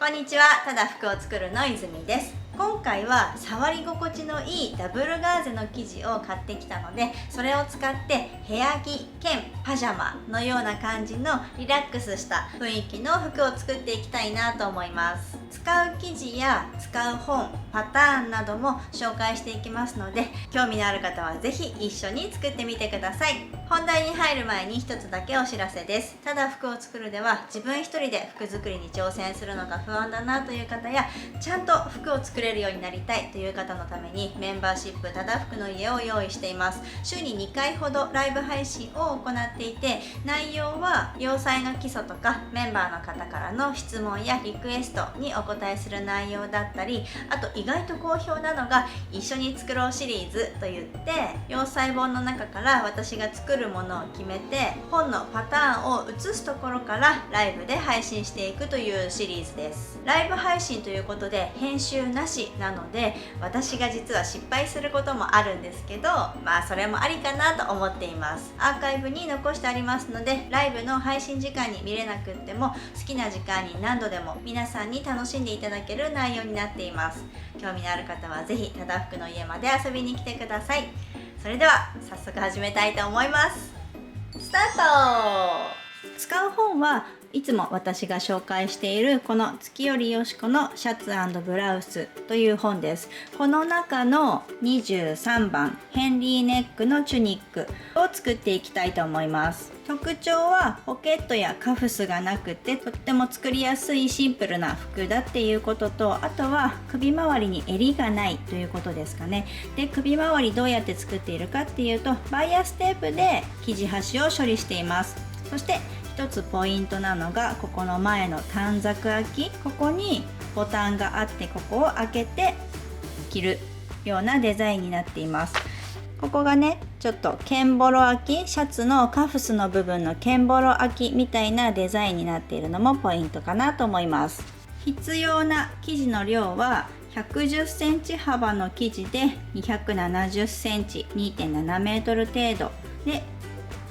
こんにちは、ただ服を作るの泉です。今回は触り心地のいいダブルガーゼの生地を買ってきたので、それを使って部屋着兼パジャマのような感じのリラックスした雰囲気の服を作っていきたいなと思います。使う生地や使う本、パターンなども紹介していきますので、興味のある方はぜひ一緒に作ってみてください。本題に入る前に一つだけお知らせです。ただ服を作るでは自分一人で服作りに挑戦するのが不安だなという方や、ちゃんと服を作れるようになりたいという方のためにメンバーシップただ服の家を用意しています。週に2回ほどライブ配信を行っていて、内容は洋裁の基礎とかメンバーの方からの質問やリクエストにお答えする内容だったり、あと意外と好評なのが一緒に作ろうシリーズといって、洋裁本の中から私が作るものを決めて本のパターンを写すところからライブで配信していくというシリーズです。ライブ配信ということで編集なしなので、私が実は失敗することもあるんですけど、それもありかなと思っています。アーカイブに残してありますので、ライブの配信時間に見れなくっても好きな時間に何度でも皆さんに楽しんでいただける内容になっています。興味のある方はぜひただ服の家まで遊びに来てください。それでは早速始めたいと思います。スタート。使う本はいつも私が紹介しているこの月寄よしこのシャツ&ブラウスという本です。この中の23番ヘンリーネックのチュニックを作っていきたいと思います。特徴はポケットやカフスがなくて、とっても作りやすいシンプルな服だっていうことと、あとは首周りに襟がないということですかね。で、首周りどうやって作っているかっていうと、バイアステープで生地端を処理しています。そして一つポイントなのが、ここの前の短冊開き、ここにボタンがあって、ここを開けて着るようなデザインになっています。ここがね、ちょっとケンボロ開き、シャツのカフスの部分のケンボロ開きみたいなデザインになっているのもポイントかなと思います。必要な生地の量は110センチ幅の生地で270センチ、2.7 メートル程度で、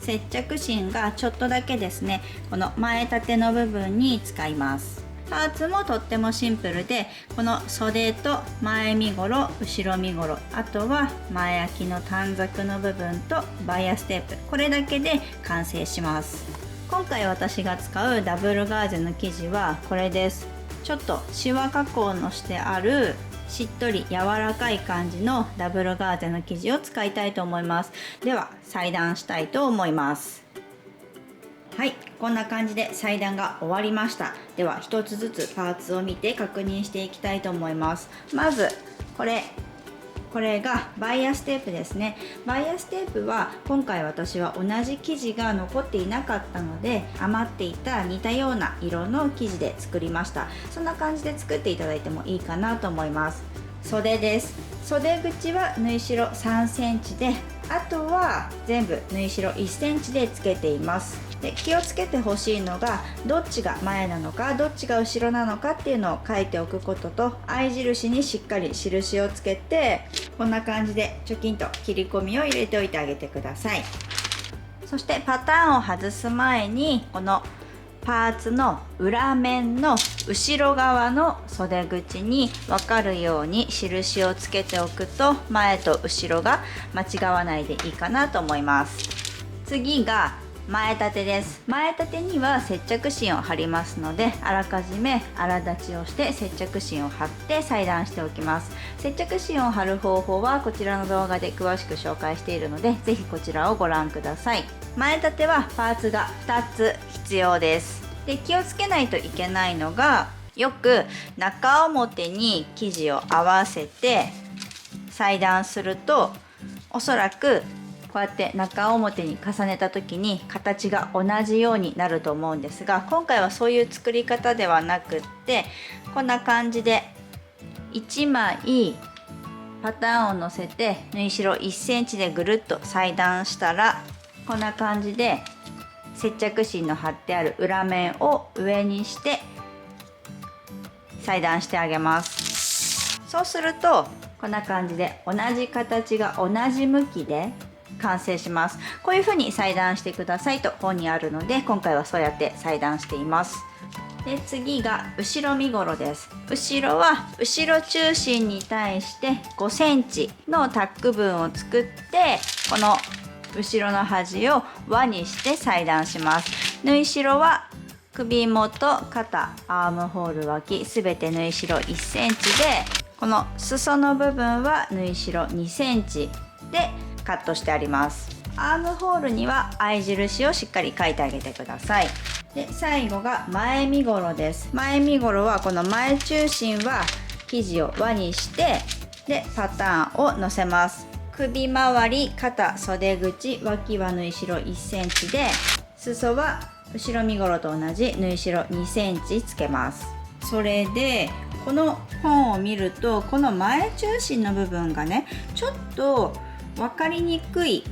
接着芯がちょっとだけですね、この前立ての部分に使います。パーツもとってもシンプルで、この袖と前身ごろ、後ろ身ごろ、あとは前開きの短冊の部分とバイアステープ、これだけで完成します。今回私が使うダブルガーゼの生地はこれです。ちょっとシワ加工のしてあるしっとり柔らかい感じのダブルガーゼの生地を使いたいと思います。では裁断したいと思います。はい、こんな感じで裁断が終わりました。では一つずつパーツを見て確認していきたいと思います。まずこれがバイアステープですね。バイアステープは今回私は同じ生地が残っていなかったので、余っていた似たような色の生地で作りました。そんな感じで作っていただいてもいいかなと思います。袖です。袖口は縫い代3センチで、あとは全部縫い代1センチでつけています。で、気をつけてほしいのが、どっちが前なのかどっちが後ろなのかっていうのを書いておくことと、合い印にしっかり印をつけて、こんな感じでチョキンと切り込みを入れておいてあげてください。そしてパターンを外す前に、このパーツの裏面の後ろ側の袖口に分かるように印をつけておくと、前と後ろが間違わないでいいかなと思います。次が前立てです。前立てには接着芯を貼りますので、あらかじめ粗立ちをして接着芯を貼って裁断しておきます。接着芯を貼る方法はこちらの動画で詳しく紹介しているので、ぜひこちらをご覧ください。前立てはパーツが2つ必要です。で、気をつけないといけないのが、よく中表に生地を合わせて裁断すると、おそらくこうやって中表に重ねた時に形が同じようになると思うんですが、今回はそういう作り方ではなくって、こんな感じで1枚パターンを乗せて縫い代1センチでぐるっと裁断したら、こんな感じで接着芯の貼ってある裏面を上にして裁断してあげます。そうするとこんな感じで同じ形が同じ向きで完成します。こういう風に裁断してくださいと本にあるので、今回はそうやって裁断しています。で次が後ろ身ごろです。後ろは後ろ中心に対して5センチのタック分を作って、この後ろの端を輪にして裁断します。縫い代は首元、肩、アームホール脇すべて縫い代1センチで、この裾の部分は縫い代2センチでカットしてあります。アームホールには合い印をしっかり書いてあげてください。で最後が前身ごろです。前身ごろはこの前中心は生地を輪にして、でパターンをのせます。首周り、肩、袖口、脇は縫い代1センチで、裾は後ろ身ごろと同じ縫い代2センチつけます。それでこの本を見ると、この前中心の部分がね、ちょっと分かりにくい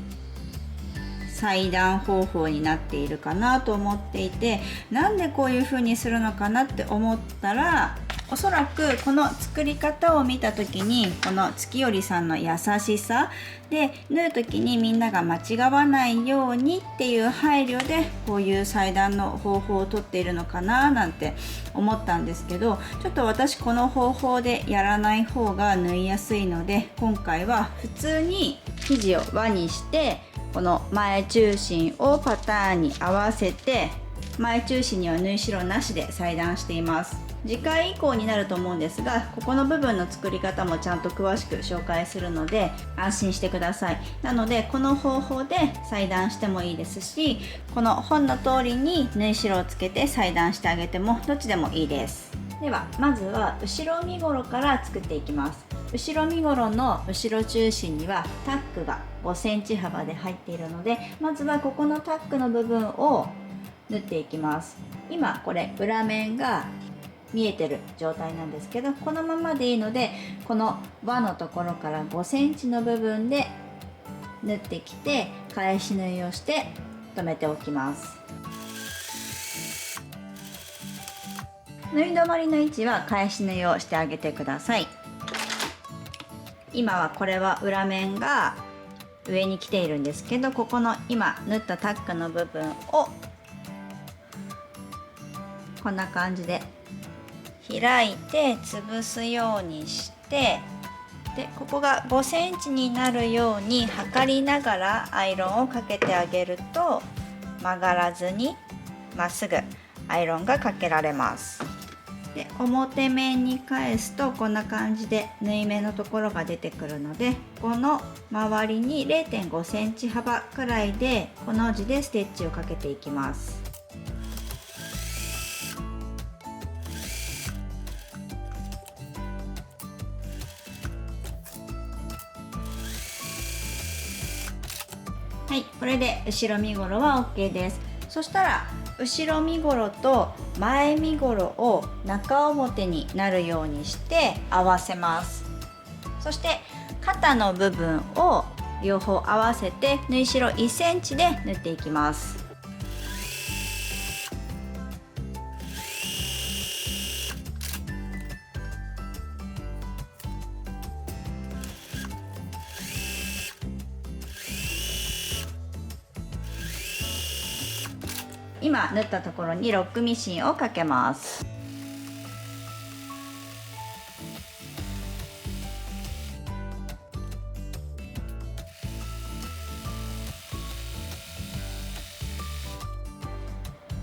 裁断方法になっているかなと思っていて、なんでこういう風にするのかなって思ったら、おそらくこの作り方を見た時に、この月寄さんの優しさで縫う時にみんなが間違わないようにっていう配慮で、こういう裁断の方法をとっているのかななんて思ったんですけど、ちょっと私この方法でやらない方が縫いやすいので、今回は普通に生地を輪にして、この前中心をパターンに合わせて、前中心には縫い代なしで裁断しています。次回以降になると思うんですが、ここの部分の作り方もちゃんと詳しく紹介するので安心してください。なのでこの方法で裁断してもいいですし、この本の通りに縫い代をつけて裁断してあげてもどっちでもいいです。ではまずは後ろ身ごろから作っていきます。後ろ身ごろの後ろ中心にはタックが5センチ幅で入っているので、まずはここのタックの部分を縫っていきます。今これ裏面が見えてる状態なんですけど、このままでいいので、この輪のところから5センチの部分で縫ってきて、返し縫いをして留めておきます。縫い止まりの位置は返し縫いをしてあげてください。今はこれは裏面が上に来ているんですけど、ここの今縫ったタックの部分をこんな感じで開いて潰すようにして、でここが5センチになるように測りながらアイロンをかけてあげると、曲がらずにまっすぐアイロンがかけられます。で表面に返すとこんな感じで縫い目のところが出てくるので、この周りに 0.5 センチ幅くらいでこの字でステッチをかけていきます。はい、これで後ろ身ごろは OK です。そしたら後ろ身ごろと前身ごろを中表になるようにして合わせます。そして肩の部分を両方合わせて縫い代1センチで縫っていきます。今縫ったところにロックミシンをかけます。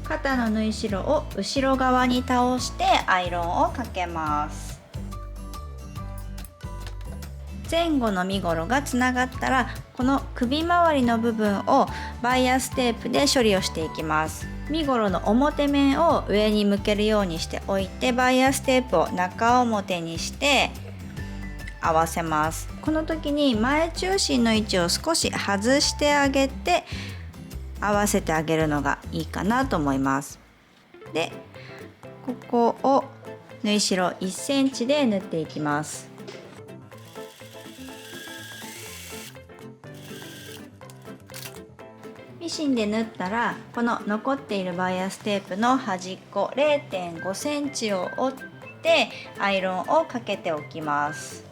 肩の縫い代を後ろ側に倒してアイロンをかけます。前後の身ごろがつながったら、この首周りの部分をバイアステープで処理をしていきます。身ごろの表面を上に向けるようにしておいて、バイアステープを中表にして合わせます。この時に前中心の位置を少し外してあげて合わせてあげるのがいいかなと思います。でここを縫い代1センチで縫っていきます。ミシンで縫ったら、この残っているバイアステープの端っこ 0.5 センチを折ってアイロンをかけておきます。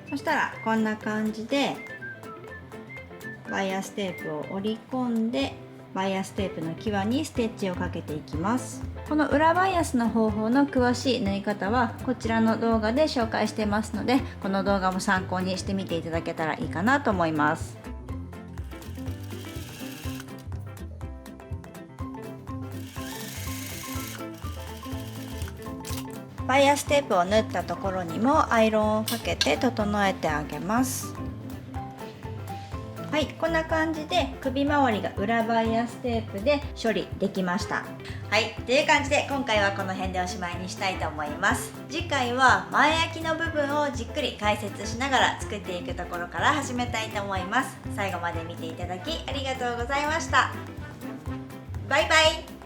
そしたらこんな感じでバイアステープを折り込んでバイアステープの際にステッチをかけていきます。この裏バイアスの方法の詳しい縫い方はこちらの動画で紹介してますので、この動画も参考にしてみていただけたらいいかなと思います。バイアステープを縫ったところにもアイロンをかけて整えてあげます。はい、こんな感じで首周りが裏バイアステープで処理できました。はい、という感じで今回はこの辺でおしまいにしたいと思います。次回は前開きの部分をじっくり解説しながら作っていくところから始めたいと思います。最後まで見ていただきありがとうございました。バイバイ。